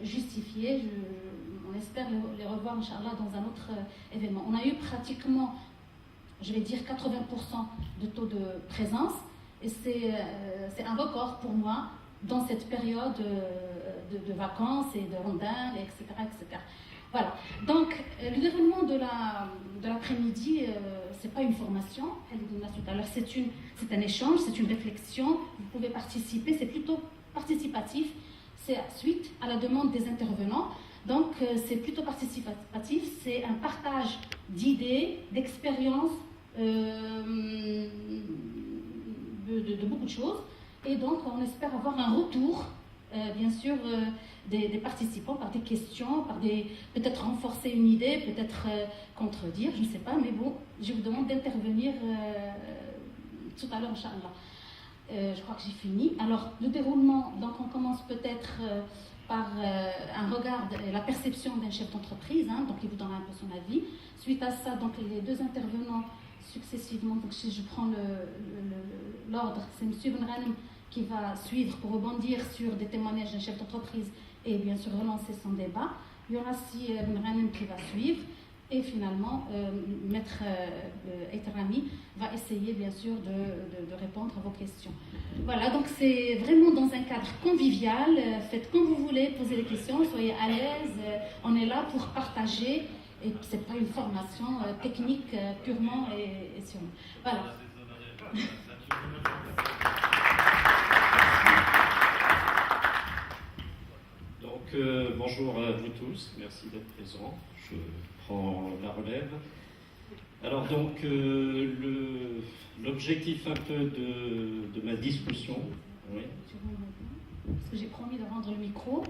justifiées. On espère les revoir, Inch'Allah, dans un autre événement. On a eu pratiquement, je vais dire 80% de taux de présence, et c'est un record pour moi dans cette période de vacances et de ramadan, etc., etc. Voilà. Donc, le déroulement de l'après-midi, c'est pas une formation, alors c'est un échange, c'est une réflexion, vous pouvez participer, c'est plutôt participatif, c'est suite à la demande des intervenants, donc c'est plutôt participatif, c'est un partage d'idées, d'expériences, de beaucoup de choses, et donc on espère avoir un retour, bien sûr, des participants par des questions, par peut-être renforcer une idée, peut-être contredire, je ne sais pas, mais bon, je vous demande d'intervenir tout à l'heure, Inch'Allah. Je crois que j'ai fini. Alors, le déroulement, donc on commence peut-être par un regard, la perception d'un chef d'entreprise, hein, donc il vous donne un peu son avis. Suite à ça, donc les deux intervenants successivement, donc si je prends l'ordre, c'est M. Ibn Ghanem qui va suivre pour rebondir sur des témoignages d'un chef d'entreprise et bien sûr relancer son débat. Il y aura aussi Ibn Ghanem qui va suivre. Et finalement, Maître Eitrami va essayer bien sûr de répondre à vos questions. Voilà, donc c'est vraiment dans un cadre convivial. Faites comme vous voulez, posez des questions, soyez à l'aise. On est là pour partager. Et ce n'est pas une formation technique purement et sur. Voilà. Donc, bonjour à vous tous, merci d'être présents. Je prends la relève. Alors donc, l'objectif un peu de ma discussion... Oui. Parce que j'ai promis de rendre le micro.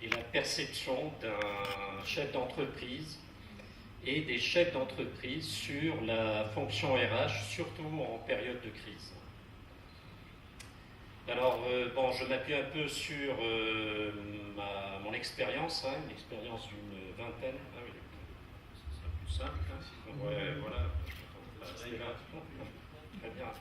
Et la perception d'un chef d'entreprise et des chefs d'entreprise sur la fonction RH, surtout en période de crise. Alors, bon, je m'appuie un peu sur mon expérience, hein, une expérience d'une vingtaine. Ah oui, c'est plus simple. Hein, ouais, voilà. Très bien.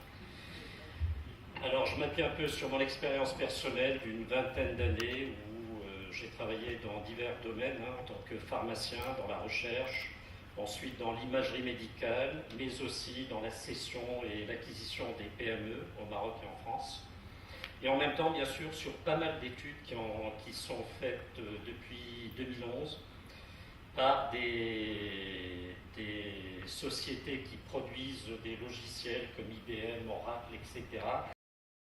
Alors, je m'appuie un peu sur mon expérience personnelle d'une vingtaine d'années où j'ai travaillé dans divers domaines, hein, en tant que pharmacien, dans la recherche, ensuite dans l'imagerie médicale, mais aussi dans la cession et l'acquisition des PME au Maroc et en France. Et en même temps, bien sûr, sur pas mal d'études qui sont faites depuis 2011 par des sociétés qui produisent des logiciels comme IBM, Oracle, etc.,